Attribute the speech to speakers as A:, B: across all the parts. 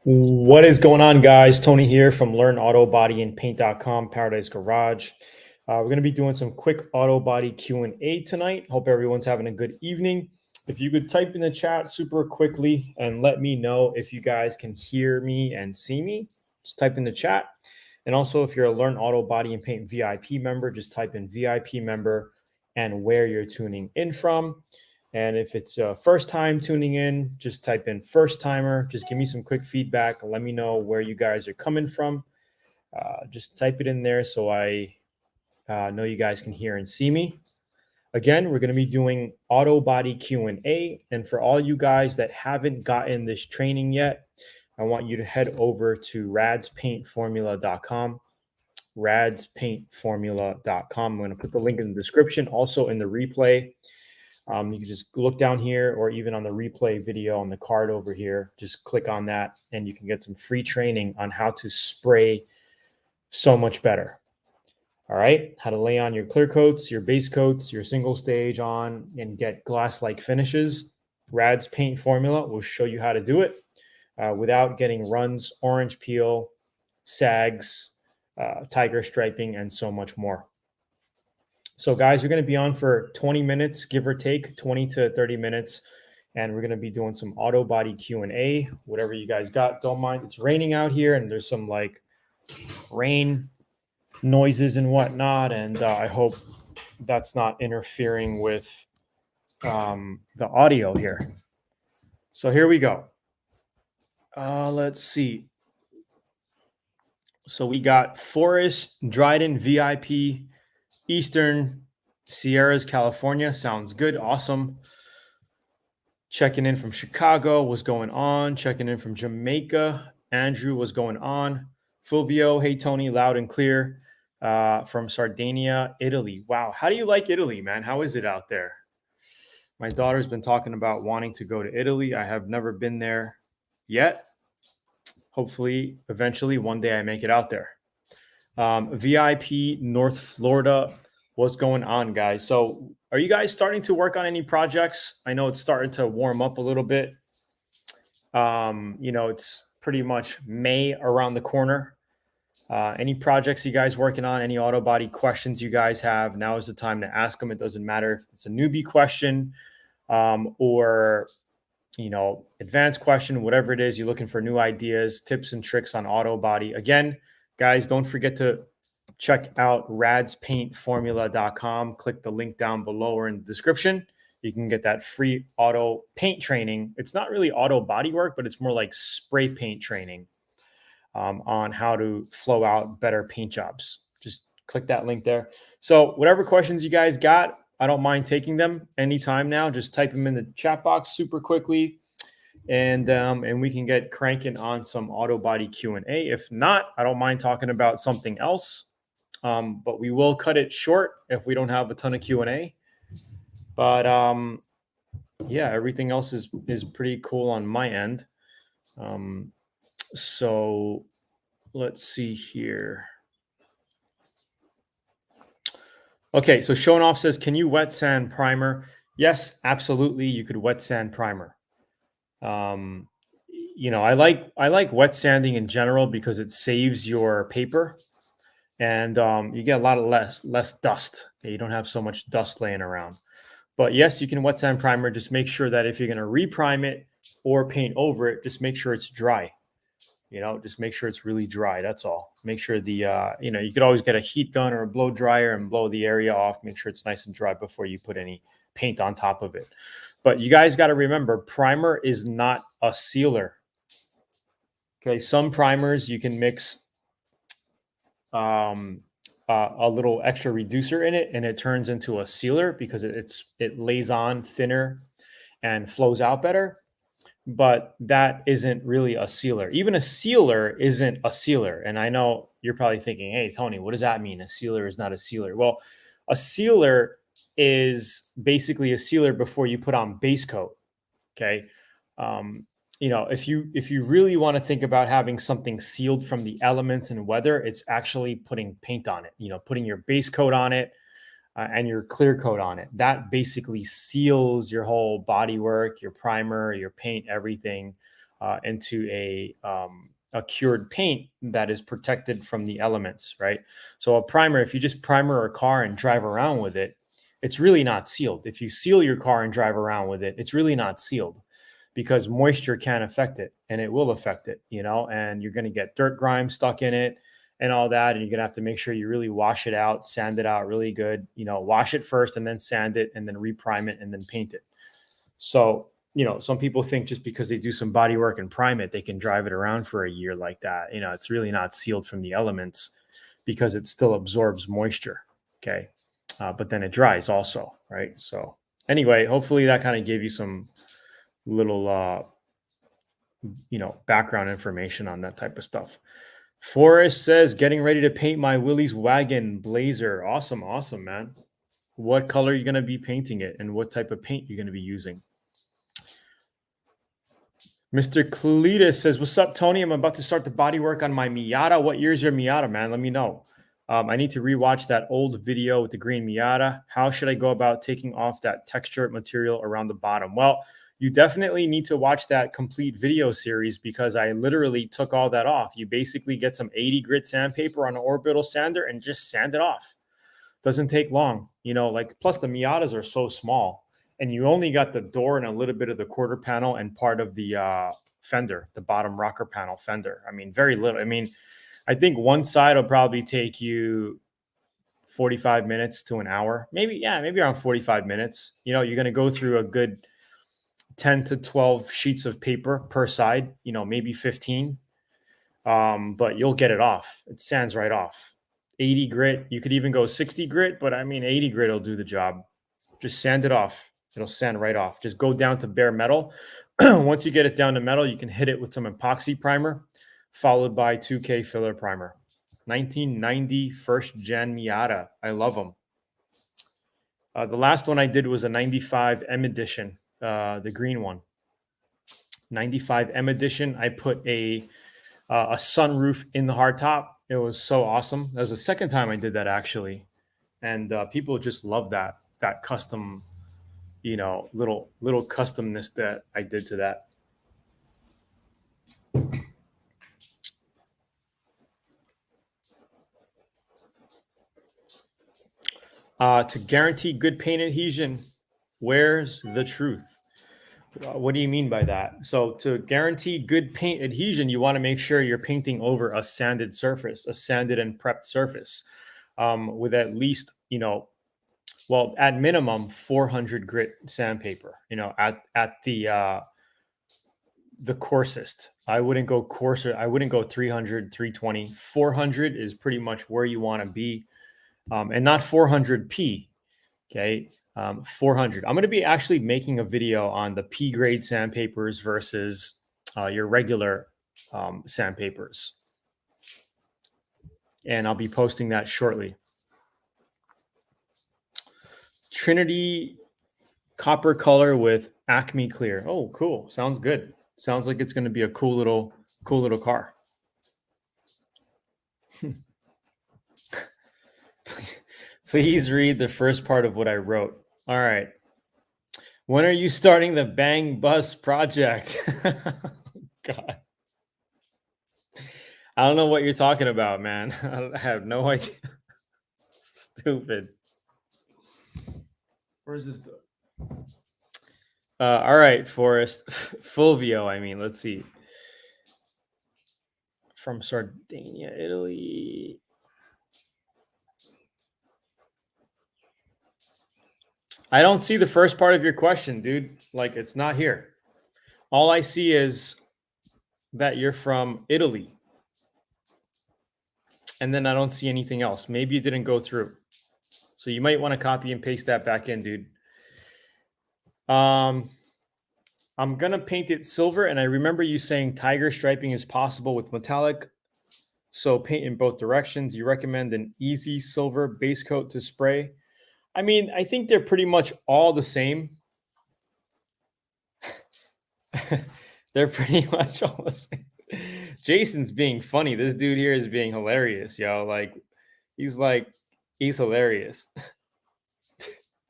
A: What is going on, guys? Tony here from LearnAutoBodyandPaint.com, Paradise Garage. We're going to be doing some quick auto body Q&A tonight. Hope everyone's having a good evening. If you could type in the chat super quickly and let me know if you guys can hear me and see me, just type in the chat. And also, if you're a Learn Auto Body and Paint VIP member, just type in VIP member and where you're tuning in from. And if it's a first time tuning in, just type in first timer. Just give me some quick feedback. Let me know where you guys are coming from. Just type it in there so I know you guys can hear and see me. Again, we're going to be doing auto body Q&A. And for all you guys that haven't gotten this training yet, I want you to head over to radspaintformula.com. radspaintformula.com. I'm going to put the link in the description, also in the replay. You can just look down here or even on the replay video on the card over here. Just click on that and you can get some free training on how to spray so much better. All right. How to lay on your clear coats, your base coats, your single stage on and get glass-like finishes. Rad's paint formula will show you how to do it without getting runs, orange peel, sags, tiger striping, and so much more. So guys, we're going to be on for 20 minutes, give or take 20 to 30 minutes. And we're going to be doing some auto body Q&A, whatever you guys got. Don't mind. It's raining out here and there's some like rain noises and whatnot. And I hope that's not interfering with the audio here. So here we go. Let's see. So we got Forest, Dryden, VIP, Eastern Sierras, California. Sounds good. Awesome. Checking in from Chicago. What's going on? Checking in from Jamaica. Andrew, what's going on? Fulvio, hey, Tony, loud and clear. From Sardinia, Italy. Wow. How do you like Italy, man? How is it out there? My daughter's been talking about wanting to go to Italy. I have never been there yet. Hopefully, eventually, one day I make it out there. VIP North Florida. What's going on, guys? So are you guys starting to work on any projects? I know it's starting to warm up a little bit. It's pretty much May around the corner. Any projects you guys working on? Any auto body questions you guys have? Now is the time to ask them. It doesn't matter if it's a newbie question or advanced question, whatever it is. You're looking for new ideas, tips and tricks on auto body. Again, guys, don't forget to check out radspaintformula.com. Click the link down below or in the description. You can get that free auto paint training. It's not really auto body work, but it's more like spray paint training on how to flow out better paint jobs. Just click that link there. So whatever questions you guys got, I don't mind taking them anytime now. Just type them in the chat box super quickly. And we can get cranking on some auto body Q&A. If not, I don't mind talking about something else. But we will cut it short if we don't have a ton of Q&A. But yeah, everything else is pretty cool on my end. So let's see here. Okay, so showing off says, can you wet sand primer? Yes, absolutely. You could wet sand primer. I like wet sanding in general because it saves your paper. And you get a lot of less dust. Okay? You don't have so much dust laying around. But yes, you can wet sand primer. Just make sure that if you're going to reprime it or paint over it, just make sure it's dry. Just make sure it's really dry. That's all. Make sure you could always get a heat gun or a blow dryer and blow the area off. Make sure it's nice and dry before you put any paint on top of it. But you guys got to remember, primer is not a sealer. Okay, some primers you can mix a little extra reducer in it and it turns into a sealer because it lays on thinner and flows out better. But that isn't really a sealer. Even a sealer isn't a sealer. And I know you're probably thinking, hey, Tony, what does that mean? A sealer is not a sealer. Well, a sealer is basically a sealer before you put on base coat. Okay. If you really want to think about having something sealed from the elements and weather, it's actually putting paint on it, putting your base coat on it and your clear coat on it. That basically seals your whole body work, your primer, your paint, everything. into a cured paint that is protected from the elements, right? So a primer, if you just primer a car and drive around with it, it's really not sealed. If you seal your car and drive around with it, it's really not sealed because moisture can affect it and it will affect it, and you're going to get dirt grime stuck in it and all that. And you're going to have to make sure you really wash it out, sand it out really good, wash it first and then sand it and then reprime it and then paint it. So, some people think just because they do some body work and prime it, they can drive it around for a year like that. It's really not sealed from the elements because it still absorbs moisture. Okay. But then it dries also. Right. So anyway, hopefully that kind of gave you some little, background information on that type of stuff. Forrest says, getting ready to paint my Willie's wagon blazer. Awesome. Awesome, man. What color are you going to be painting it and what type of paint you're going to be using? Mr. Cletus says, what's up, Tony? I'm about to start the body work on my Miata. What year is your Miata, man? Let me know. I need to rewatch that old video with the green Miata. How should I go about taking off that texture material around the bottom? Well, you definitely need to watch that complete video series because I literally took all that off. You basically get some 80 grit sandpaper on an orbital sander and just sand it off. Doesn't take long, plus the Miatas are so small. And you only got the door and a little bit of the quarter panel and part of the fender, the bottom rocker panel fender. I mean, very little. I mean, I think one side will probably take you 45 minutes to an hour. Maybe around 45 minutes. You're going to go through a good 10 to 12 sheets of paper per side, maybe 15. But you'll get it off. It sands right off. 80 grit. You could even go 60 grit, but I mean, 80 grit will do the job. Just sand it off. It'll sand right off. Just go down to bare metal. Once you get it down to metal, you can hit it with some epoxy primer, followed by 2K filler primer. 1990 first gen Miata. I love them. The last one I did was a 95 M edition, the green one. 95 M edition. I put a sunroof in the hardtop. It was so awesome. That was the second time I did that actually, and people just love that custom, little customness that I did to that. To guarantee good paint adhesion, where's the truth? What do you mean by that? So to guarantee good paint adhesion, you want to make sure you're painting over a sanded surface, a sanded and prepped surface, with at least, at minimum 400 grit sandpaper, at the coarsest. I wouldn't go coarser. I wouldn't go 300, 320. 400 is pretty much where you want to be, and not 400p. Okay. 400. I'm going to be actually making a video on the P grade sandpapers versus your regular sandpapers. And I'll be posting that shortly. Trinity copper color with Acme clear. Oh, cool. Sounds good. Sounds like it's going to be a cool little car. Please read the first part of what I wrote. All right. When are you starting the Bang Bus project? God. I don't know what you're talking about, man. I have no idea. Stupid. Where's this? All right, Forrest. Fulvio, I mean, let's see. From Sardinia, Italy. I don't see the first part of your question, dude. Like, it's not here. All I see is that you're from Italy. And then I don't see anything else. Maybe it didn't go through. So you might want to copy and paste that back in, dude. I'm going to paint it silver. And I remember you saying tiger striping is possible with metallic. So paint in both directions. You recommend an easy silver base coat to spray. I mean, I think they're pretty much all the same. They're pretty much all the same. Jason's being funny. This dude here is being hilarious, yo. Like, he's hilarious.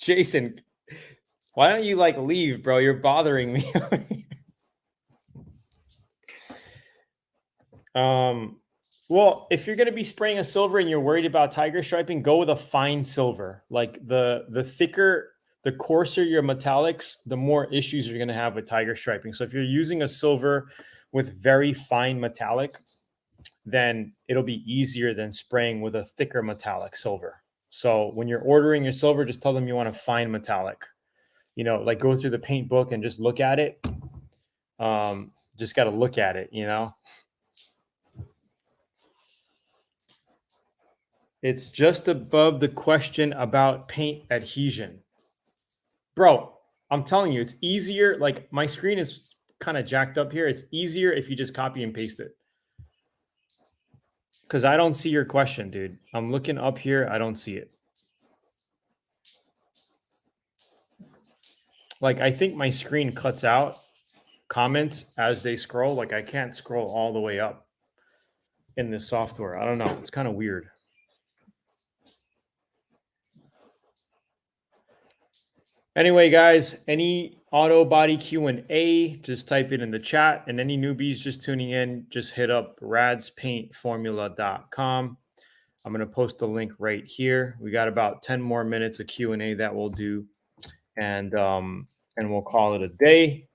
A: Jason, why don't you leave, bro? You're bothering me. Well, if you're going to be spraying a silver and you're worried about tiger striping, go with a fine silver. Like the thicker, the coarser your metallics, the more issues you're going to have with tiger striping. So if you're using a silver with very fine metallic, then it'll be easier than spraying with a thicker metallic silver. So when you're ordering your silver, just tell them you want a fine metallic. You know, like go through the paint book and just look at it. Just got to look at it, you know. It's just above the question about paint adhesion. Bro, I'm telling you, it's easier. Like my screen is kind of jacked up here. It's easier if you just copy and paste it. Because I don't see your question, dude. I'm looking up here. I don't see it. Like I think my screen cuts out comments as they scroll. Like I can't scroll all the way up in this software. I don't know. It's kind of weird. Anyway, guys, any Autobody Q&A, just type it in the chat. And any newbies just tuning in, just hit up radspaintformula.com. I'm going to post the link right here. We got about 10 more minutes of Q&A that we'll do. And we'll call it a day.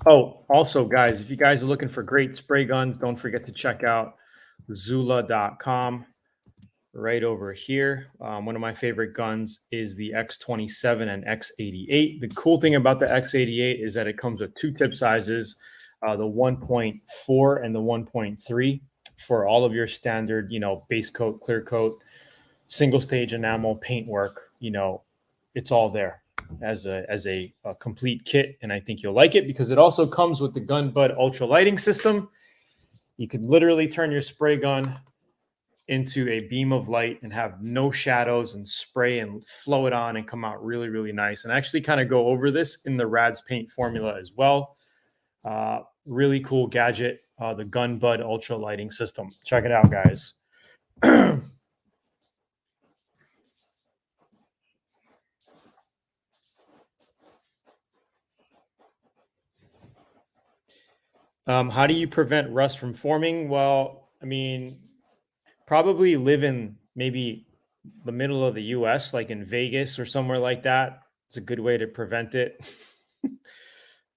A: Oh, also, guys, if you guys are looking for great spray guns, don't forget to check out Zula.com right over here. One of my favorite guns is the X27 and X88. The cool thing about the X88 is that it comes with two tip sizes, the 1.4 and the 1.3 for all of your standard, you know, base coat, clear coat, single stage enamel paint work. You know, it's all there as a complete kit, and I think you'll like it because it also comes with the Gun Bud ultra lighting system. You could literally turn your spray gun into a beam of light and have no shadows and spray and flow it on and come out really, really nice. And I actually kind of go over this in the Rads paint formula as well. Really cool gadget, the Gun Bud ultra lighting system. Check it out, guys. How do you prevent rust from forming? Well, I mean, probably live in maybe the middle of the US, like in Vegas or somewhere like that. It's a good way to prevent it.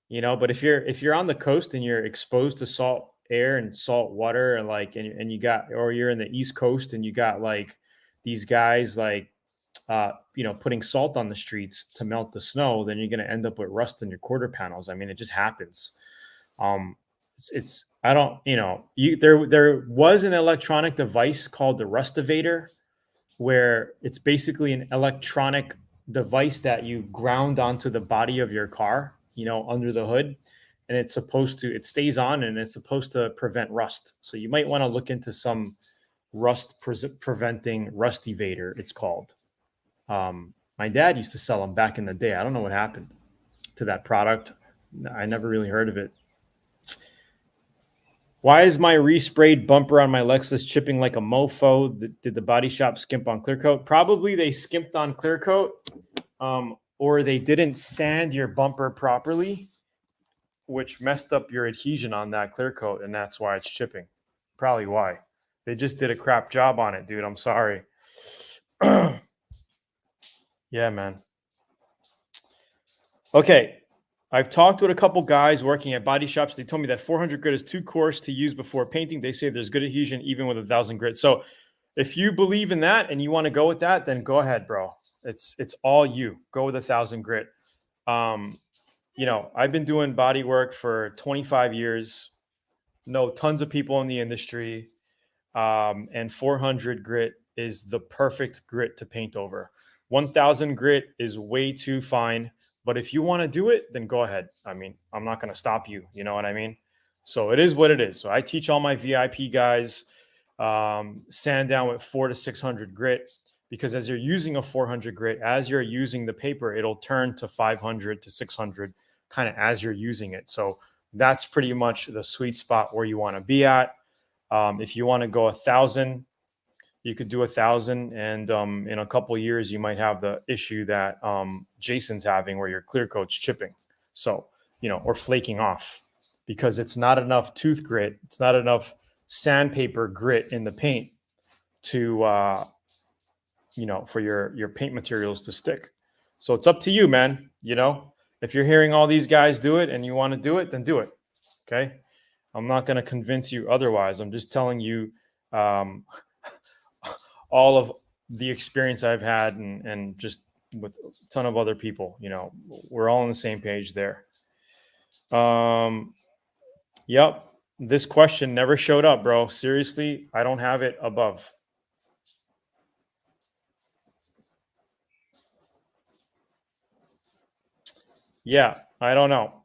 A: You know, but if you're on the coast and you're exposed to salt air and salt water and like and you got, or you're in the East Coast and you got like these guys like you know, putting salt on the streets to melt the snow, then you're going to end up with rust in your quarter panels. I mean, it just happens. It's I don't, you know, there was an electronic device called the Rustivator, where it's basically an electronic device that you ground onto the body of your car, you know, under the hood, and it's supposed to, it stays on and it's supposed to prevent rust. So you might want to look into some rust preventing Rustivator, it's called. My dad used to sell them back in the day. I don't know what happened to that product. I never really heard of it. Why is my resprayed bumper on my Lexus chipping like a mofo? Did the body shop skimp on clear coat? Probably they skimped on clear coat, or they didn't sand your bumper properly, which messed up your adhesion on that clear coat, and that's why it's chipping. Probably why. They just did a crap job on it, dude. I'm sorry. Yeah, man. Okay. I've talked with a couple guys working at body shops. They told me that 400 grit is too coarse to use before painting. They say there's good adhesion even with 1,000 grit. So if you believe in that and you want to go with that, then go ahead, bro. It's all you. Go with 1,000 grit. You know, I've been doing body work for 25 years. Know tons of people in the industry. And 400 grit is the perfect grit to paint over. 1,000 grit is way too fine. But if you want to do it, then go ahead. I mean, I'm not going to stop you. You know what I mean? So it is what it is. So I teach all my VIP guys sand down with 400 to 600 grit, because as you're using a 400 grit, as you're using the paper, it'll turn to 500 to 600 kind of as you're using it. So that's pretty much the sweet spot where you want to be at. If you want to go 1,000, You could do 1,000, and in a couple years, you might have the issue that Jason's having, where your clear coat's chipping. So, or flaking off, because it's not enough tooth grit. It's not enough sandpaper grit in the paint to, for your paint materials to stick. So it's up to you, man. If you're hearing all these guys do it and you want to do it, then do it. Okay. I'm not going to convince you otherwise. I'm just telling you all of the experience I've had, and just with a ton of other people. We're all on the same page there. Yep. This question never showed up, bro. Seriously, I don't have it above. Yeah, I don't know.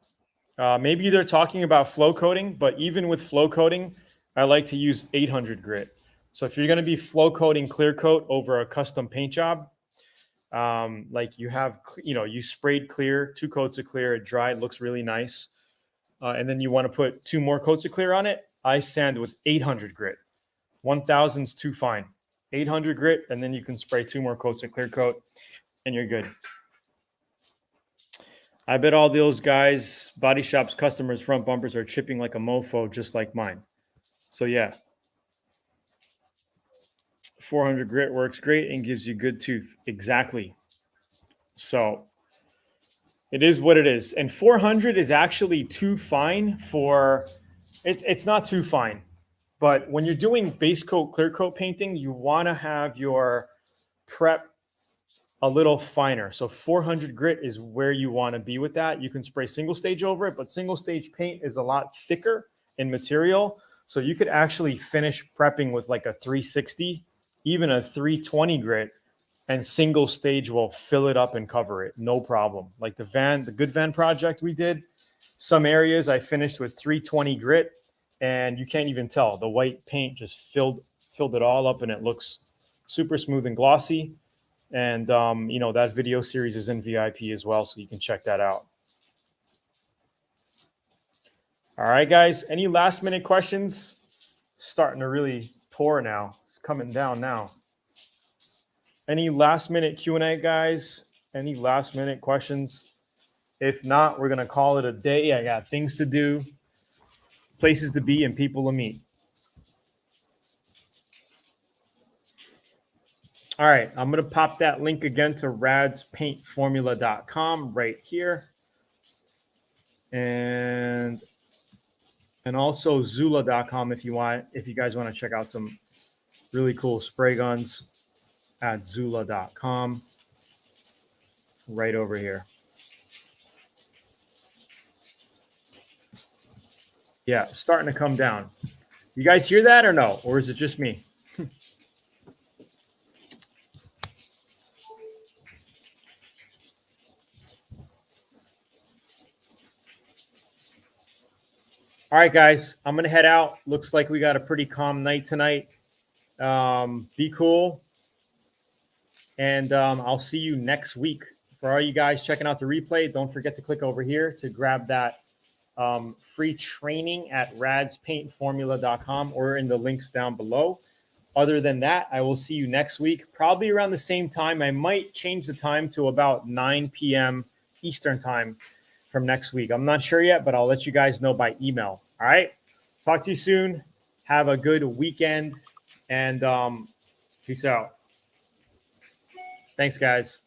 A: Maybe they're talking about flow coating, but even with flow coating, I like to use 800 grit. So if you're going to be flow coating clear coat over a custom paint job, like you sprayed clear, 2 coats of clear, it dried, looks really nice. And then you want to put 2 more coats of clear on it. I sand with 800 grit. 1,000's too fine. 800 grit, and then you can spray 2 more coats of clear coat, and you're good. I bet all those guys, body shops, customers, front bumpers are chipping like a mofo, just like mine. So yeah, 400 grit works great and gives you good tooth. Exactly. So it is what it is. And 400 is actually too fine for, it's not too fine. But when you're doing base coat, clear coat painting, you want to have your prep a little finer. So 400 grit is where you want to be with that. You can spray single stage over it, but single stage paint is a lot thicker in material. So you could actually finish prepping with like a 360, even a 320 grit, and single stage will fill it up and cover it. No problem. Like the Good Van project we did, some areas I finished with 320 grit, and you can't even tell. The white paint just filled it all up, and it looks super smooth and glossy. And, that video series is in VIP as well, so you can check that out. All right, guys. Any last minute questions? Starting to really pour now. It's coming down now. Any last minute Q&A, guys? Any last minute questions? If not, we're going to call it a day. I got things to do, places to be, and people to meet. All right, I'm going to pop that link again to radspaintformula.com right here. And also Zula.com if you guys want to check out some really cool spray guns at Zula.com right over here. Yeah, starting to come down. You guys hear that or no? Or is it just me? All right, guys, I'm going to head out. Looks like we got a pretty calm night tonight. Be cool. And I'll see you next week. For all you guys checking out the replay, don't forget to click over here to grab that free training at radspaintformula.com or in the links down below. Other than that, I will see you next week, probably around the same time. I might change the time to about 9 p.m. Eastern time from next week. I'm not sure yet, but I'll let you guys know by email. All right. Talk to you soon. Have a good weekend, and peace out. Thanks, guys.